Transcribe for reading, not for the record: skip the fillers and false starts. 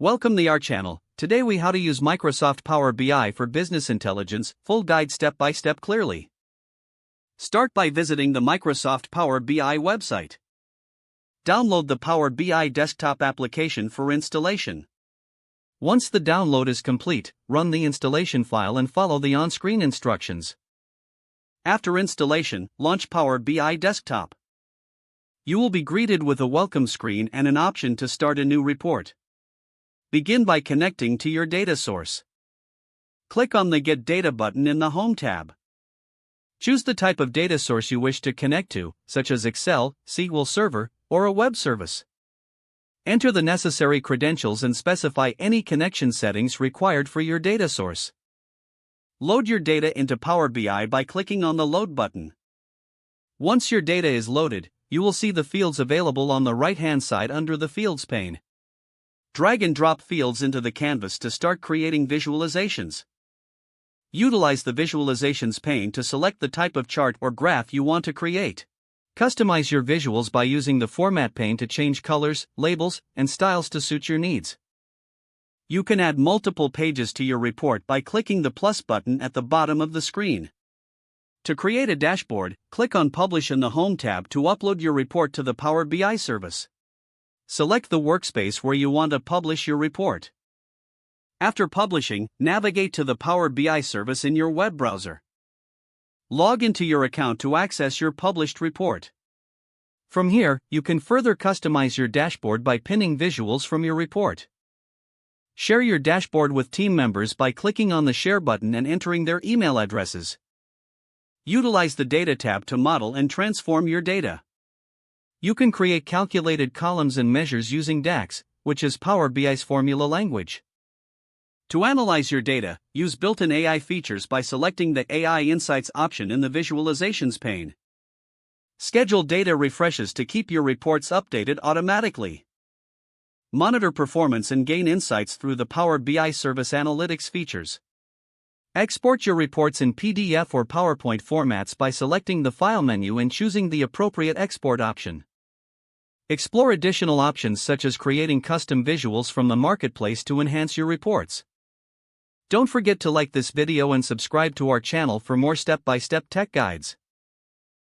Welcome to our channel. Today we how to use Microsoft Power BI for business intelligence, full guide step by step clearly. Start by visiting the Microsoft Power BI website. Download the Power BI desktop application for installation. Once the download is complete, run the installation file and follow the on-screen instructions. After installation, launch Power BI desktop. You will be greeted with a welcome screen and an option to start a new report. Begin by connecting to your data source. Click on the Get Data button in the Home tab. Choose the type of data source you wish to connect to, such as Excel, SQL Server, or a web service. Enter the necessary credentials and specify any connection settings required for your data source. Load your data into Power BI by clicking on the Load button. Once your data is loaded, you will see the fields available on the right-hand side under the Fields pane. Drag and drop fields into the canvas to start creating visualizations. Utilize the Visualizations pane to select the type of chart or graph you want to create. Customize your visuals by using the Format pane to change colors, labels, and styles to suit your needs. You can add multiple pages to your report by clicking the plus button at the bottom of the screen. To create a dashboard, click on Publish in the Home tab to upload your report to the Power BI service. Select the workspace where you want to publish your report. After publishing, navigate to the Power BI service in your web browser. Log into your account to access your published report. From here, you can further customize your dashboard by pinning visuals from your report. Share your dashboard with team members by clicking on the Share button and entering their email addresses. Utilize the Data tab to model and transform your data. You can create calculated columns and measures using DAX, which is Power BI's formula language. To analyze your data, use built-in AI features by selecting the AI Insights option in the Visualizations pane. Schedule data refreshes to keep your reports updated automatically. Monitor performance and gain insights through the Power BI Service Analytics features. Export your reports in PDF or PowerPoint formats by selecting the File menu and choosing the appropriate export option. Explore additional options such as creating custom visuals from the marketplace to enhance your reports. Don't forget to like this video and subscribe to our channel for more step-by-step tech guides.